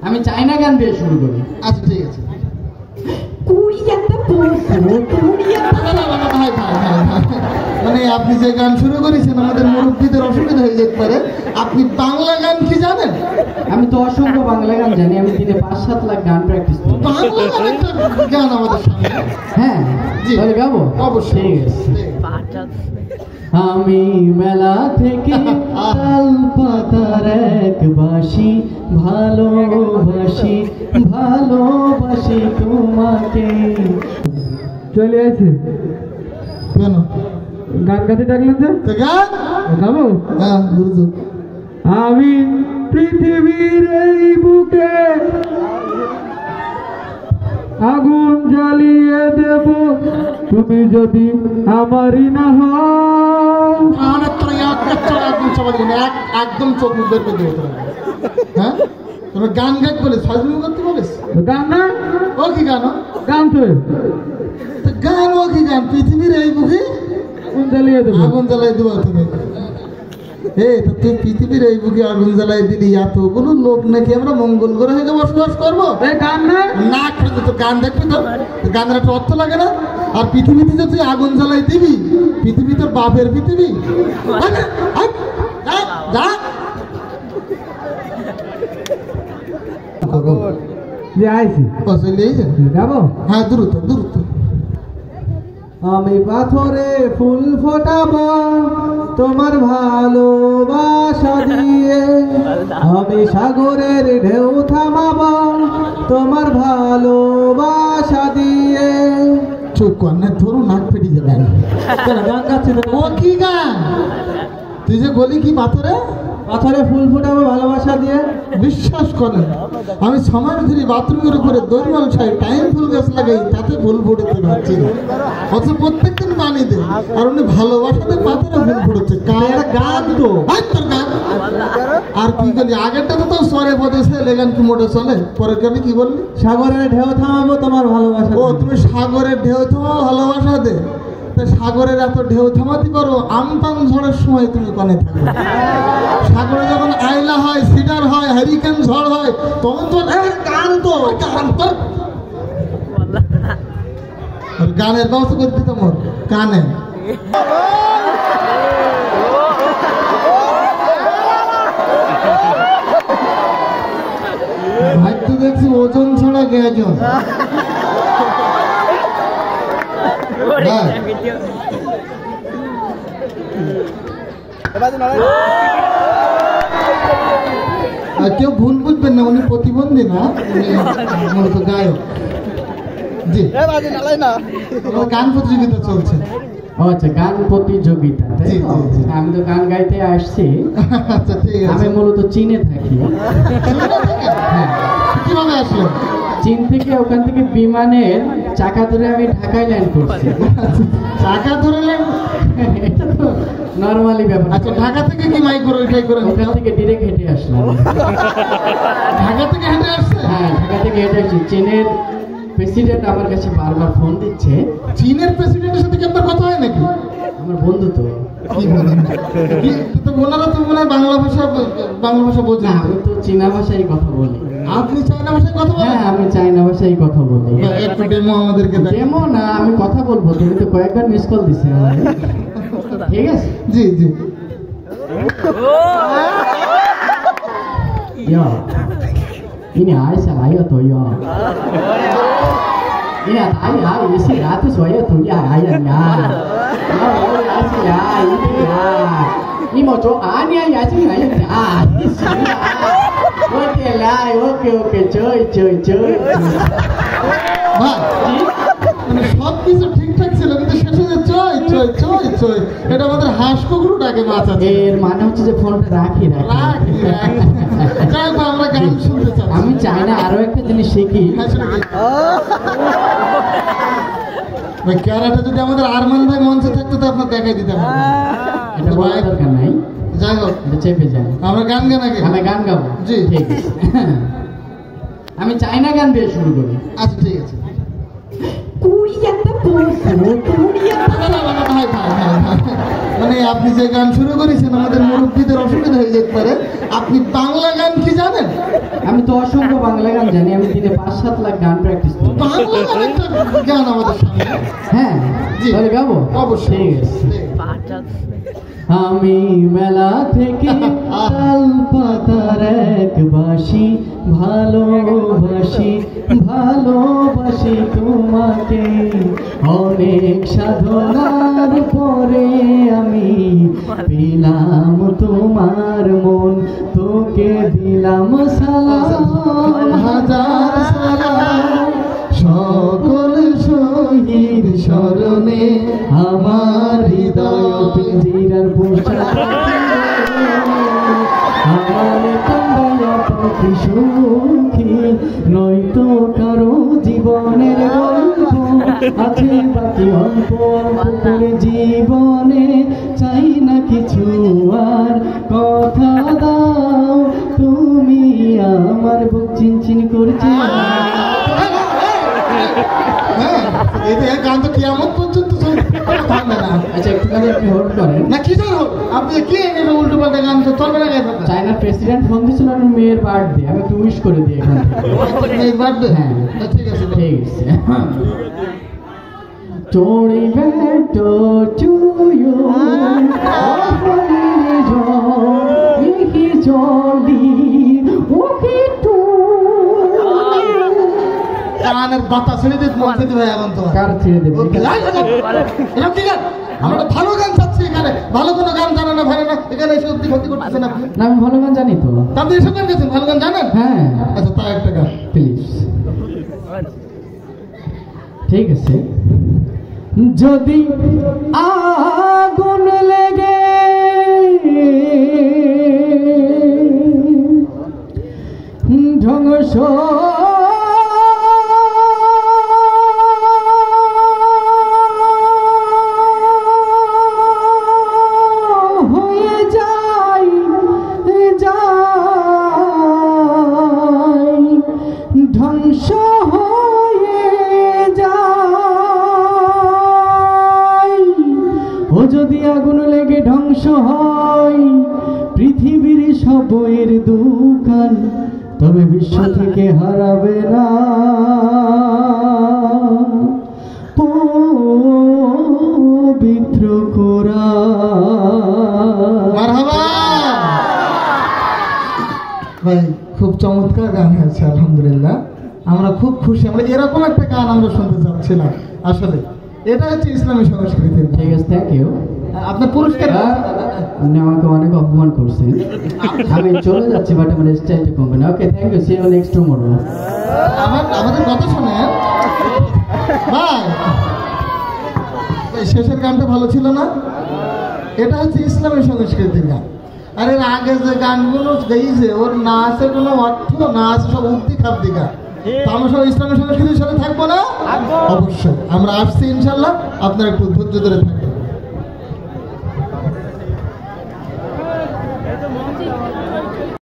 আমি চাইনা গান দিয়ে শুরু করি। আচ্ছা ঠিক আছে। মানে আপনি যে গান শুরু করেছেন আমাদের মুরব্বীদের অসুবিধা হয়ে যেতে পারে। আপনি বাংলা গান কি জানেন? আমি তো অসংখ্য বাংলা গান জানি, আমি দিনে 5-7 লাখ গান প্র্যাকটিস করি। বাংলা গান আমাদের সামনে। হ্যাঁ তাহলে গাবো? অবশ্যই। ঠিক আছে। আমি মেলা থেকে তাল পাতার এক বাঁশি, ভালোবাসি ভালোবাসি তোমাকে। চলে আছে কেন গান গাতে ডাকলেন যে? গান গাবো? হ্যাঁ বুঝছো। আমি পৃথিবীর এই বুকে আগুন জ্বালিয়ে দেব, তুমি যদি আমারই না হও। একদম চোখ মুখ বের করে দেবো। হ্যাঁ তোমরা গান গাইতে বলে ফাজলামি করতে বলিস? গান না? ও কি গান? গান তো গান। ও কি গান? পৃথিবীর এই বুকে আগুন জ্বালিয়ে দেবো। আগুন জ্বালাই দেবো তুমি? তুই পৃথিবীর এই বুকে আগুন জ্বালাই দিলি, এতগুলো লোক নাকি আমরা মঙ্গল গ্রহে বসবাস করবো? গান না? না তো গান দেখবি তো, গানের একটা অর্থ লাগে না? আর পৃথিবীতে যে তুই আগুন জ্বালাই দিবি, পৃথিবী তোর বাপের পৃথিবী। হ্যাঁ দ্রুত দ্রুত। আমি পাথরে ফুল ফোটাবো তোমার ভালোবাসা দিয়ে, আমি সাগরের ঢেউ থামাবো তোমার ভালোবাসা দিয়ে। চুপ কর না, তোর নাক ফেটে যাবে। গান গাচ্ছি তো। ও কি গান? তুই যে বলি কি পাথরে পাথরে ফুল ফোটাবো ভালোবাসা দিয়ে? বিশ্বাস করেন আমি 6 মাস ধরে বাথরুমের উপরে দৈর্ঘ্য ছাই টাইম ফুল গাছ লাগাই, তাতে ফুল ফুটেতে পারছি না। অথচ প্রত্যেকদিন পানি দেয়, আর উনি ভালোবাসাতে পাথরে ফুল ফুটেছে। গান তো তোর গান। আর কি বলি আগেরটা তো সরে পদেছে লেগান কি মোটে চলে। পরে আমি কি বললি? সাগরের ঢেউ থামাবো তোমার ভালোবাসা। ও তুমি সাগরের ঢেউ থামাও ভালোবাসা দে। সাগরের এত ঢেউ থামাতে পারো, আমপান ঝড়ের সময় তুমি কনে থাকো। সাগরে যখন আইলা হয়, সিডার হয়, হারিকেন ঝড় হয়, তখন তো গান তো গানের ব্যবস্থা করে দিতাম ওর কানে। ভাই তো দেখছি ওজন ছাড়া গ্যাজন। কেউ ভুল বুঝবেন না, উনি প্রতিবন্ধী না, মূলত গায়ক। জি গান প্রতিযোগিতা চলছে। আচ্ছা গান প্রতিযোগিতা। আমি তো গান গাইতে আসছি। আচ্ছা ঠিক আছে। আমি মূলত চীনে থাকি। কিভাবে আসলো? চীন থেকে, ওখান থেকে বিমানের চাকা ধরে আমি ঢাকায় ল্যান্ড করছি। চাকা ধরে ল্যান্ড? এটা তো নরমালি ব্যাপার। আচ্ছা ঢাকা থেকে কি মাইক করে ওইটাই করে? ওখান থেকে ডিরেক্ট হেঁটে আসলাম। ঢাকা থেকে হেঁটে আসছে? হ্যাঁ ঢাকা থেকে হেঁটে আসছি। চীনের প্রেসিডেন্ট আমার কাছে বারবার ফোন দিচ্ছে। চীনের প্রেসিডেন্টের সাথে কি আপনার কথা হয় নাকি? আমার বন্ধু তো। ওনারা তো মনে হয় বাংলা ভাষা বোঝে না। আমি তো চীনা ভাষায় কথা বলি। আপনি চায়না ভাষায় কথা বলেন? হ্যাঁ আমি চায়না ভাষায় কথা বলি। একটু ডেমো আমাদেরকে দেন। ডেমো না, আমি কথা বলবো। তুমি তো কয়েকবার মিস কল দিছে। ঠিক আছে। জি জি। ini Aisyah ayo tuh ya. Ini ayah isi ratus saya tuh ya ayahnya. Oh Aisyah ini ya. Ini mau coba ya sih ayahnya. Oke lah, oke cuy. মানে সব কিছু ঠিকঠাক ছিল, কিন্তু শেষে যে চই এটা আমাদের হাঁস কুকুর ডাকে মাছ আছে। এর মানে হচ্ছে যে ফোনটা রাখি। আমরা গান শুনতে চাই। আমি চাই না আরো একটা জিনিস শিখি। ক্যারাটা যদি আমাদের আরমান ভাই মঞ্চে থাকতো তো আপনার দেখাই দিতাম। এটা বলার দরকার নাই। যাই হোক চেপে যান। আমরা গান গান আগে। আমি গান গাবো? জি ঠিক আছে। আমি চাইনা গান দিয়ে শুরু করি। আচ্ছা ঠিক আছে। মানে আপনি যে গান শুরু করেছেন আমাদের মুরব্বীদের অসুবিধা হয়ে যেতে পারে। আপনি বাংলা গান কি জানেন? আমি তো অসংখ্য বাংলা গান জানি, আমি দিনে 5-7 লাখ গান প্র্যাকটিস করি। বাংলা গান একটা গান আমাদের সামনে। হ্যাঁ জি। তাহলে গাবো? অবশ্যই। ঠিক আছে। আমি মেলা থেকে তাল পাতার এক বাসি, ভালোবাসি ভালোবাসি তোমাকে। অনেক সাধনার পরে আমি পেলাম তোমার মন, তোকে দিলাম সালাম হাজার সালাম। সকল শহীদ স্মরণে আমার হৃদয় পিঞ্জিরার পোশাক, আমার কান্দায়া পাখি সুখী, নয়তো কারো জীবনের গল্প আছে বাকি অল্প করে জীবনে, চাই না কিছু আর কথা দাও তুমি আমার বুক চিনচিন করছে। গান তো কিয়ামত পর্যন্ত থাকবে না। আচ্ছা একটুখানি আপনি হোল্ড করেন। না কি জানো আপনি কি উল্টো পাল্টা গান চলবে না? চায়নার প্রেসিডেন্ট ফোন দিয়েছিল আমার মেয়ের বার্থডে, আমি একটু উইশ করে দিই এখান থেকে। বার্থডে? হ্যাঁ ঠিক আছে ঠিক আছে। Story better to you. গানের বাতা ছেড়ে দিতে ভাই এখন তো কার ছেড়ে দেবে? আমরা ভালো গান চাচ্ছি এখানে, ভালো কোনো গান জানে না ভালো না, এখানে এসে অব্দি ক্ষতি করতেছেন আপনি। না আমি ভালো গান জানি তো। আপনি এসব গান গেছেন, ভালো গান জানেন? হ্যাঁ আচ্ছা তাই একটা গান প্লিজ। ঠিক আছে। যদি আগুন লেগে ধ্বংস হয়ে যায় ধ্বংস হয়ে যায়, ও যদি আগুন লেগে ধ্বংস হয় পৃথিবীর সব বইয়ের দোকান, তবে বিশ্ব থেকে হারাবে না পবিত্র কোরআন। মারহাবা ভাই, খুব চমৎকার গান হয়েছে আলহামদুলিল্লাহ। আমরা খুব খুশি, আমরা এরকম একটা গান আমরা শুনতে চাচ্ছিলাম। আসলে এটা হচ্ছে ইসলামী সংস্কৃতির। ঠিক আছে, থ্যাংক ইউ। আপনার পুরস্কার আপনি আমাকে অনেক অপমান করছেন, আমি চলে যাচ্ছি, বাট আমার স্টাইলটা কমবে না। Okay thank you, see you next tomorrow. আমাদের কথা শুনে ভাই, শেষের গানটা ভালো ছিল না? এটা হচ্ছে ইসলামী সংস্কৃতির গান। আর এর আগে যে গানগুলো গাইছে ওর না আছে কোনো অর্থ, না আছে সব উক্তি খাব্দি গান। আমরা সব ইসলামী সংস্কৃতির সাথে থাকবো না? অবশ্যই আমরা আসছি ইনশাল্লাহ, আপনারা একটু ধৈর্য ধরে থাকবেন।